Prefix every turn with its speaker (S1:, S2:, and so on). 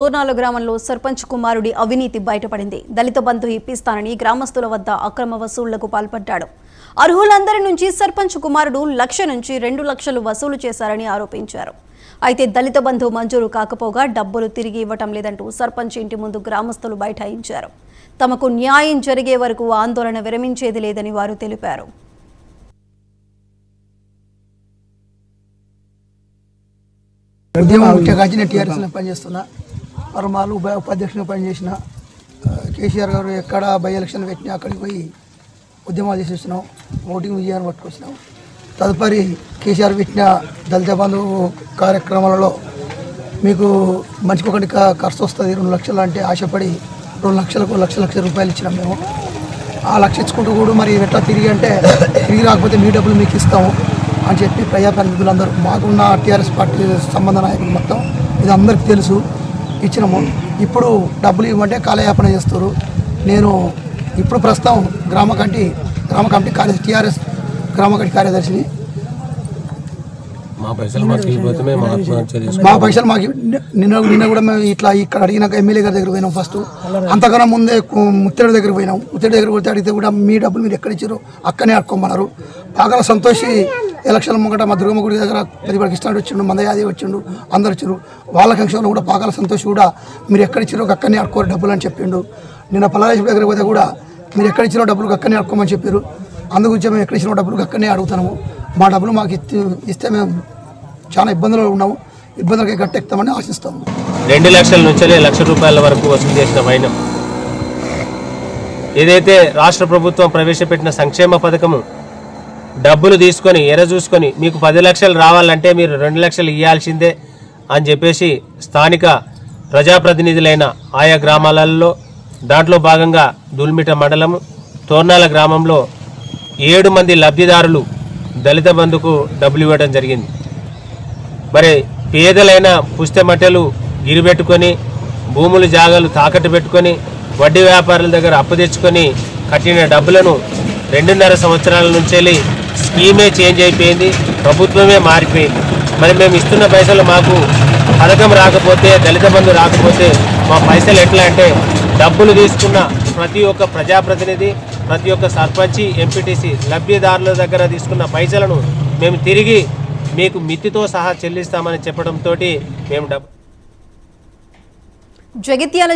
S1: తోర్నాల గ్రామంలో సర్పంచ్ కుమారుడి అవినీతి బయటపడింది. దళిత బంధు ఇప్పిస్తానని గ్రామస్తుల వద్ద అక్రమ వసూళ్లకు పాల్పడ్డాడు. అర్హులందరి నుంచి సర్పంచ్ కుమారుడు 1,00,000 నుంచి 2 లక్షలు వసూలు చేశారని ఆరోపించారు. అయితే దళిత బంధు మంజూరు కాకపోగా డబ్బులు తిరిగి ఇవ్వటం లేదంటూ సర్పంచ్ ఇంటి ముందు గ్రామస్తులు బైఠాయించారు. తమకు న్యాయం జరిగే వరకు ఆందోళన విరమించేది లేదని వారు తెలిపారు.
S2: పరమాలు ఉపాధ్యక్షునిగా పనిచేసిన కేసీఆర్ గారు ఎక్కడ బై ఎలక్షన్ పెట్టినా అక్కడికి పోయి ఉద్యమాలు చేసేస్తున్నాం, ఓటింగ్ విజయాన్ని పట్టుకొచ్చినాం. తదుపరి కేసీఆర్ పెట్టిన దళిత బంధు కార్యక్రమాలలో మీకు మంచికి ఒకటి ఖర్చు వస్తుంది 2 లక్షలు అంటే ఆశపడి 2 లక్షలకు 1,00,000 రూపాయలు ఇచ్చినాం. మేము ఆ లక్ష ఇచ్చుకుంటూ కూడా మరి ఎట్లా తిరిగి అంటే తిరిగి రాకపోతే మీ డబ్బులు మీకు ఇస్తాము అని చెప్పి ప్రజాప్రతినిధులందరూ మాకున్న టీఆర్ఎస్ పార్టీ సంబంధ నాయకులు మొత్తం ఇది అందరికీ తెలుసు ఇచ్చినాము. ఇప్పుడు డబ్బులు ఇవ్వమంటే కాలయాపన చేస్తారు. నేను ఇప్పుడు ప్రస్తుతం గ్రామ కమిటీ కార్యదర్శి టీఆర్ఎస్ గ్రామ కమిటీ కార్యదర్శిని.
S3: మా పైసలు
S2: మాకు నిన్న కూడా మేము ఇట్లా ఇక్కడ అడిగినాక ఎమ్మెల్యే గారి దగ్గర పోయినాం. ఫస్ట్ అంతకన్నా ముందే ముత్తేడు దగ్గర పోయినాం. ముత్తేడు దగ్గర పోతే అడిగితే కూడా మీ డబ్బులు మీరు ఎక్కడ ఇచ్చారో అక్కనే అడుకోమన్నారు. బాగా సంతోషి ఎలక్షన్ ముంగట మా దుర్గమ్మ గుడి దగ్గర ప్రతిపడికి ఇష్టం వచ్చిండు, మందయాది వచ్చిండు, అందరు వచ్చారు. వాళ్ళ కంక్షంలో కూడా పాకాల సంతోషి కూడా మీరు ఎక్కడ ఇచ్చారో అక్కడనే అడుకోరు డబ్బులు అని చెప్పిండు. నిన్న పల్లారేశ్వరి దగ్గర పోతే కూడా మీరు ఎక్కడ ఇచ్చినా డబ్బులు అక్కడనే అడుకోమని చెప్పారు. అందుగురించి మేము ఎక్కడ ఇచ్చిన డబ్బులు అక్కడనే అడుగుతున్నాము. మా డబ్బులు మాకు ఇస్తే మేము చాలా ఇబ్బందులు ఉన్నాము, ఇబ్బందులకి గట్టెక్తామని ఆశిస్తాము.
S3: 2 లక్షల నుంచి 1,00,000 రూపాయల వరకు వసూలు చేసిన వైనం ఏదైతే రాష్ట్ర ప్రభుత్వం ప్రవేశపెట్టిన సంక్షేమ పథకము డబ్బులు తీసుకొని ఎర చూసుకొని మీకు 10 లక్షలు రావాలంటే మీరు 2 లక్షలు ఇవ్వాల్సిందే అని చెప్పేసి స్థానిక ప్రజాప్రతినిధులైన ఆయా గ్రామాలలో దాంట్లో భాగంగా దూల్మిట మండలము తోర్నాల గ్రామంలో 7 మంది లబ్ధిదారులు దళిత బంధుకు డబ్బులు ఇవ్వడం జరిగింది. మరి పేదలైన పుస్తమట్టెలు గిరిపెట్టుకొని భూములు జాగాలు తాకట్టు పెట్టుకొని వడ్డీ వ్యాపారుల దగ్గర అప్పు తెచ్చుకొని కట్టిన డబ్బులను 2.5 సంవత్సరాల నుంచి స్కీమే చేంజ్ అయిపోయింది, ప్రభుత్వమే మారిపోయింది. మరి మేము ఇస్తున్న పైసలు మాకు పథకం రాకపోతే దళిత బంధు రాకపోతే మా పైసలు ఎట్లా అంటే డబ్బులు తీసుకున్న ప్రతి ఒక్క ప్రజాప్రతినిధి ప్రతి ఒక్క సర్పంచి ఎంపీటీసీ లబ్ధిదారుల దగ్గర తీసుకున్న పైసలను మేము తిరిగి మీకు మితితో సహా చెల్లిస్తామని చెప్పడంతో మేము
S1: జగిత్యాల